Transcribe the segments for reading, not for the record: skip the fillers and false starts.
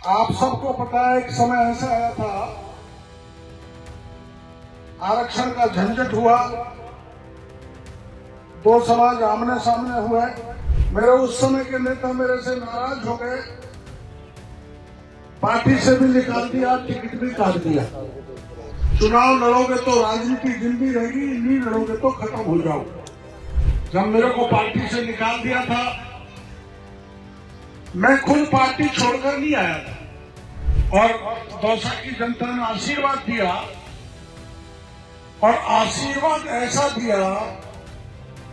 आप सबको पता है एक समय ऐसा आया था, आरक्षण का झंझट हुआ, दो समाज आमने सामने हुए। मेरे उस समय के नेता मेरे से नाराज हो गए, पार्टी से भी निकाल दिया, टिकट भी काट दिया। चुनाव लड़ोगे तो राजनीति जिंदी रहेगी, नहीं लड़ोगे तो खत्म हो जाओ। जब मेरे को पार्टी से निकाल दिया था, मैं खुद पार्टी छोड़कर नहीं आया था और दौसा की जनता ने आशीर्वाद दिया, और आशीर्वाद ऐसा दिया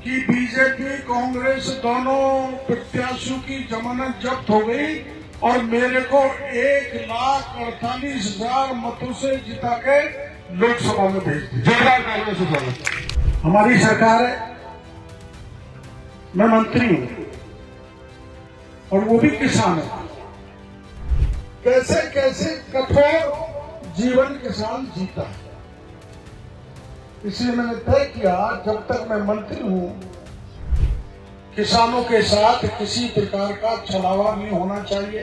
कि बीजेपी कांग्रेस दोनों प्रत्याशियों की जमानत जब्त हो गई और मेरे को 1,48,000 मतों से जिता के लोकसभा में भेज दिया। हमारी सरकार है, मैं मंत्री हूं और वो भी किसान है। कैसे कैसे कठोर जीवन किसान जीता है, इसलिए मैंने तय किया जब तक मैं मंत्री हूं, किसानों के साथ किसी प्रकार का छलावा नहीं होना चाहिए।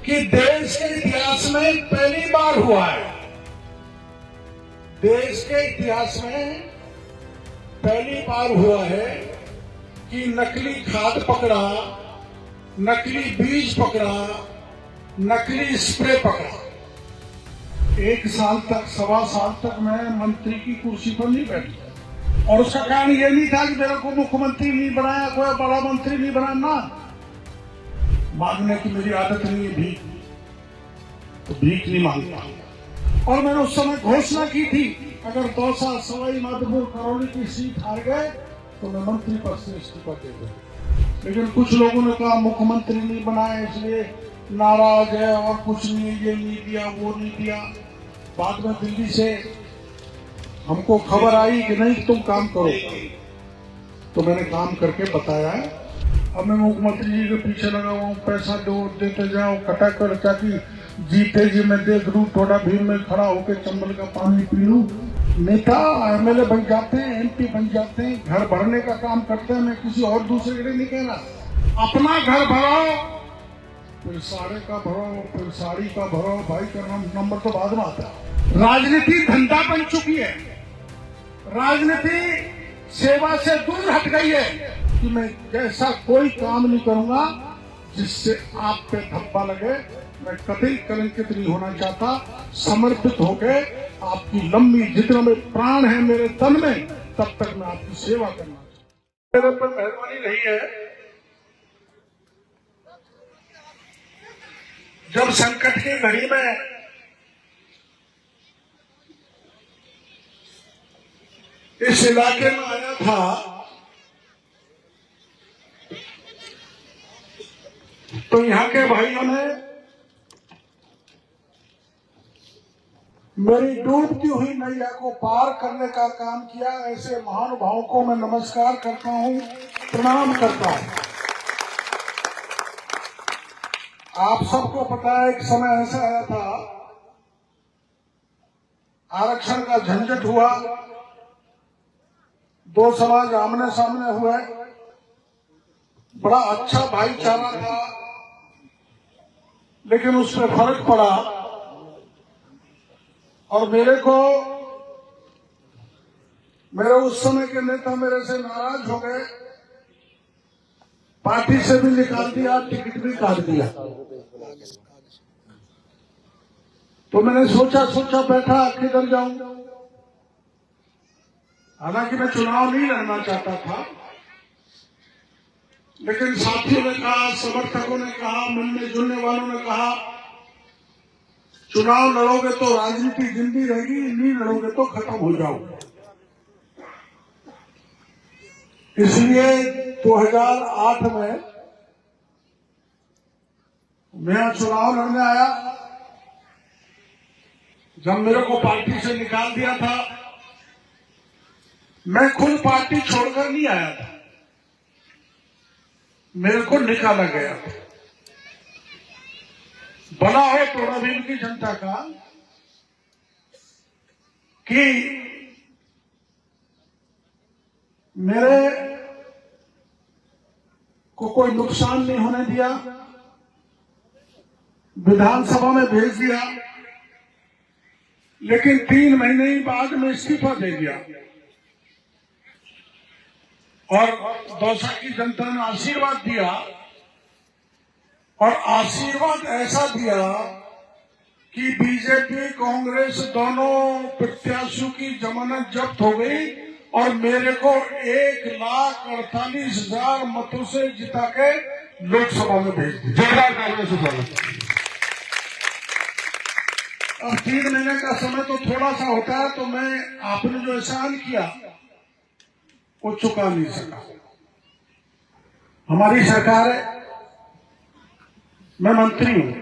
कि देश के इतिहास में पहली बार हुआ है, देश के इतिहास में पहली बार हुआ है कि नकली खाद पकड़ा, नकली बीज पकड़ा, नकली स्प्रे पकड़ा। 1 साल तक, 1.25 साल तक मैं मंत्री की कुर्सी पर नहीं बैठा, और उसका कारण ये नहीं था कि मेरे को मुख्यमंत्री नहीं बनाया, कोई बड़ा मंत्री नहीं बना, ना। मांगने की मेरी आदत नहीं है, भीख तो भीख नहीं मांगता। और मैंने उस समय घोषणा की थी, अगर दौसा, सवाई माधोपुर, करौली की सीट हार गए तो मैं मंत्री पद से इस्तीफा दे दूंगा। लेकिन कुछ लोगों ने कहा मुख्यमंत्री नहीं बनाया इसलिए नाराज है और कुछ नहीं, ये नहीं दिया, वो नहीं दिया। बाद में दिल्ली से हमको खबर आई कि नहीं तुम काम करो, तो मैंने काम करके बताया। अब मैं मुख्यमंत्री जी के पीछे लगा हुआ हूँ, पैसा दो, देते जाओ, कटा कर, ताकि जीते जी मैं देख लूं, थोड़ा भीड़ में खड़ा होकर चंबल का पानी पी लूं। नेता एमएलए बन जाते हैं, एमपी बन जाते हैं, घर भरने का काम करते हैं। मैं किसी और दूसरे के लिए नहीं कह रहा, अपना घर भरो, फिर साड़े का भरो, फिर साड़ी का भरो। भाई का नंबर तो बाद में आता है। राजनीति धंधा बन चुकी है, राजनीति सेवा से दूर हट गई है कि मैं ऐसा कोई काम नहीं करूंगा जिससे आप पे धब्बा लगे। मैं कतई कलंकित नहीं होना चाहता। समर्पित होके आपकी लंबी, जितना में प्राण है मेरे तन में, तब तक मैं आपकी सेवा करना चाहता हूं। मेरे पर मेहरबानी रही है, जब संकट की घड़ी में इस इलाके में आया था, तो यहाँ के भाइयों ने मेरी डूबती हुई नैया को पार करने का काम किया। ऐसे महानुभावों को मैं नमस्कार करता हूँ, प्रणाम करता हूँ। आप सबको पता है एक समय ऐसा आया था, आरक्षण का झंझट हुआ, दो समाज आमने सामने हुए, बड़ा अच्छा भाईचारा था, लेकिन उसमें फर्क पड़ा और मेरे उस समय के नेता मेरे से नाराज हो गए, पार्टी से भी निकाल दिया, टिकट भी काट दिया। तो मैंने सोचा बैठा किधर जाऊं। हालांकि मैं चुनाव नहीं लड़ना चाहता था, लेकिन साथियों ने कहा, समर्थकों ने कहा, मिलने जुलने वालों ने कहा, चुनाव लड़ोगे तो राजनीति जिंदी रहेगी, नहीं लड़ोगे तो खत्म हो जाओ। इसलिए 2008 में मैं चुनाव लड़ने आया। जब मेरे को पार्टी से निकाल दिया था, मैं खुद पार्टी छोड़कर नहीं आया था, मेरे को निकाला गया। बना हो टोडाभीम की जनता का कि मेरे को कोई नुकसान नहीं होने दिया, विधानसभा में भेज दिया, लेकिन 3 महीने ही बाद में इस्तीफा दे दिया और दौसा की जनता ने आशीर्वाद दिया और आशीर्वाद ऐसा दिया कि बीजेपी कांग्रेस दोनों प्रत्याशियों की जमानत जब्त हो गई और मेरे को 1,48,000 मतों से जिता के लोकसभा में भेज दिया। जोरदार तालियों से स्वागत। अब 3 महीने का समय तो थोड़ा सा होता है, तो मैं आपने जो एहसान किया वो चुका नहीं सका। हमारी सरकार है, मैं मंत्री हूं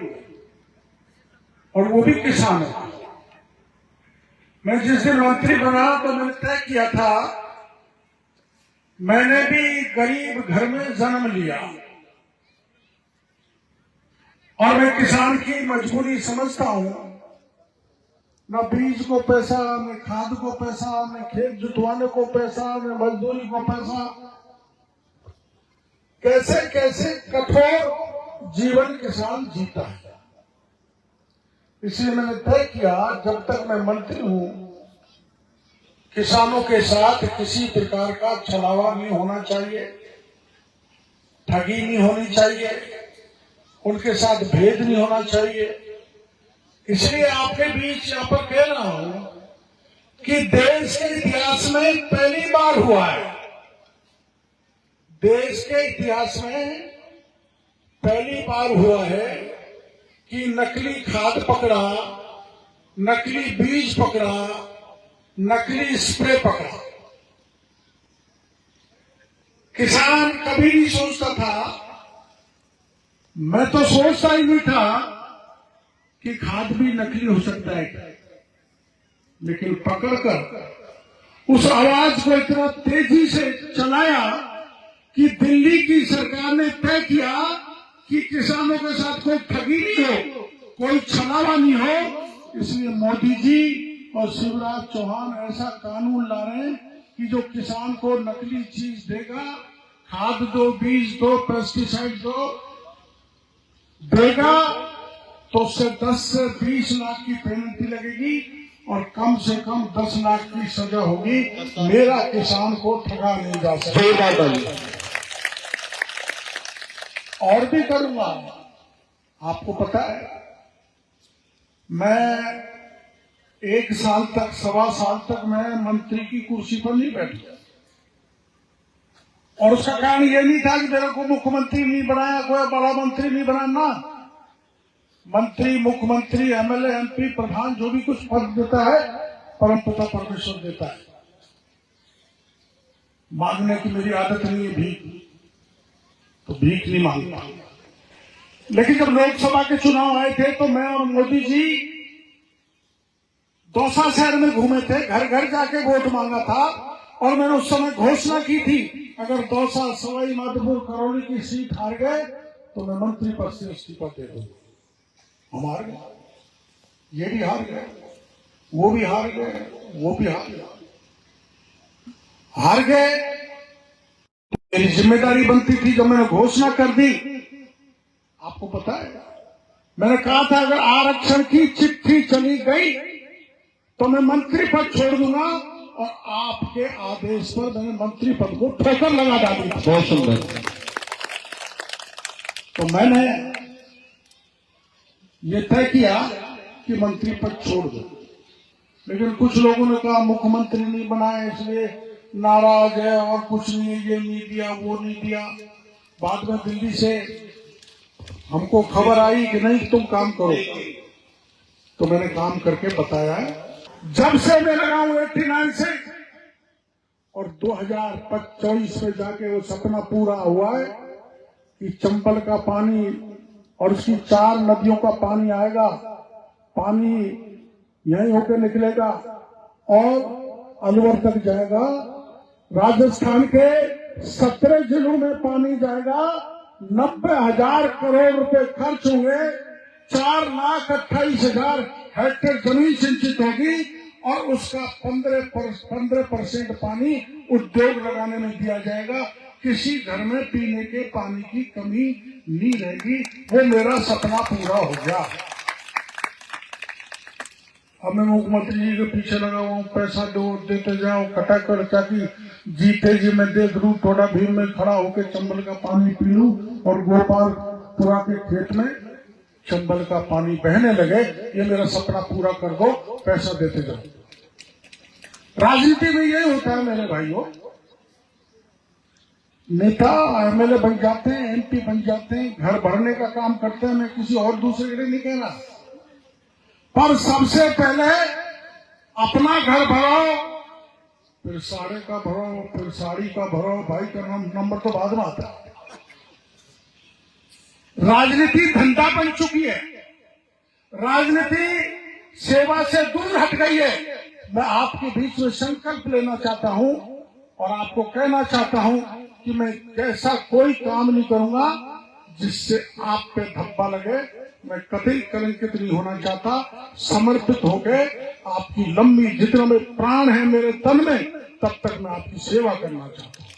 और वो भी किसान है। मैं जिस दिन मंत्री बना तो मैंने तय किया था, मैंने भी गरीब घर में जन्म लिया और मैं किसान की मजबूरी समझता हूं। न बीज को पैसा, न खाद को पैसा, न खेत जुतवाने को पैसा, न मजदूरी को पैसा। कैसे कैसे कठोर जीवन किसान जीता है। इसलिए मैंने तय किया, जब तक मैं मंत्री हूं, किसानों के साथ किसी प्रकार का छलावा नहीं होना चाहिए, ठगी नहीं होनी चाहिए, उनके साथ भेद नहीं होना चाहिए। इसलिए आपके बीच यहां पर कह रहा हूं कि देश के इतिहास में पहली बार हुआ है, देश के इतिहास में पहली बार हुआ है कि नकली खाद पकड़ा, नकली बीज पकड़ा, नकली स्प्रे पकड़ा। किसान कभी नहीं सोचता था, मैं तो सोचता ही नहीं था कि खाद भी नकली हो सकता है, लेकिन पकड़कर उस आवाज को इतना तेजी से चलाया कि दिल्ली की सरकार ने तय किया कि किसानों के साथ कोई ठगी नहीं हो, कोई छलावा नहीं हो। इसलिए मोदी जी और शिवराज चौहान ऐसा कानून ला रहे हैं कि जो किसान को नकली चीज देगा, खाद दो, बीज दो, पेस्टिसाइड दो देगा, तो उससे 10 से 20 लाख की पेनल्टी लगेगी और कम से कम 10 लाख की सजा होगी। मेरा किसान को ठगा नहीं जा सकता। और भी करूंगा। आपको पता है, मैं 1 साल तक, 1.25 साल तक मैं मंत्री की कुर्सी पर नहीं बैठा और उसका कारण ये नहीं था कि मेरे को मुख्यमंत्री नहीं बनाया, कोई बड़ा मंत्री नहीं बना ना। मंत्री, मुख्यमंत्री, एमएलए, एमपी, प्रधान जो भी कुछ पद देता है परमपिता परमेश्वर देता है। मांगने की मेरी आदत नहीं है, भीख तो भीख नहीं मांगता। लेकिन जब लोकसभा के चुनाव आए थे तो मैं और मोदी जी दौसा शहर में घूमे थे, घर घर जाके वोट मांगा था और मैंने उस समय घोषणा की थी, अगर दौसा, सवाई माधोपुर, करौली की सीट हार गए तो मैं मंत्री पद से इस्तीफा दे दूंगा। हम हार गए, ये भी हार गए, वो भी हार गए, वो भी हार गए। हार गए, मेरी जिम्मेदारी बनती थी जब मैंने घोषणा कर दी। आपको पता है, मैंने कहा था अगर आरक्षण की चिट्ठी चली गई तो मैं मंत्री पद छोड़ दूंगा और आपके आदेश पर मैंने मंत्री पद को ठोकर लगा डाली। बहुत सुंदर। तो मैंने ये तय किया कि मंत्री पद छोड़ दो, लेकिन कुछ लोगों ने कहा मुख्यमंत्री नहीं बनाए इसलिए नाराज है और कुछ नहीं, ये नहीं दिया, वो नहीं दिया। बाद में दिल्ली से हमको खबर आई कि नहीं तुम काम करो, तो मैंने काम करके बताया। जब से मैं लगा हूं 89 से और 2024 में जाके वो सपना पूरा हुआ है कि चंबल का पानी और उसकी 4 नदियों का पानी आएगा, पानी यहीं होकर निकलेगा और अलवर तक जाएगा। राजस्थान के 17 जिलों में पानी जाएगा। 90,000 करोड़ रुपए खर्च हुए, 4,28,000 हेक्टेयर जमीन सिंचित होगी और उसका 15% पानी उद्योग लगाने में दिया जाएगा। किसी घर में पीने के पानी की कमी नहीं रहेगी। वो मेरा सपना पूरा हो गया। अब मैं मुख्यमंत्री जी के पीछे लगा हुआ हूँ, पैसा दो, देते जाओ, कटा कर, ताकि जीते जी मैं देख लूं, थोड़ा भीड़ में खड़ा होकर चंबल का पानी पी लूं और गोपालपुरा के खेत में चंबल का पानी बहने लगे। ये मेरा सपना पूरा कर दो, पैसा देते जाओ। राजनीति में यही होता है मेरे भाइयों। नेता एमएलए बन जाते हैं, एमपी बन जाते हैं, घर भरने का काम करते हैं। मैं किसी और दूसरे के लिए नहीं कहना, पर सबसे पहले अपना घर भरो, फिर साड़े का भरो, फिर साड़ी का भरो। भाई का नंबर तो बाद में आता है। राजनीति धंधा बन चुकी है, राजनीति सेवा से दूर हट गई है। मैं आपके बीच में संकल्प लेना चाहता हूं और आपको कहना चाहता हूं कि मैं ऐसा कोई काम नहीं करूंगा जिससे आप पे धब्बा लगे। मैं कतई कलंकित नहीं होना चाहता। समर्पित होकर आपकी लंबी, जितना में प्राण है मेरे तन में, तब तक मैं आपकी सेवा करना चाहता हूं।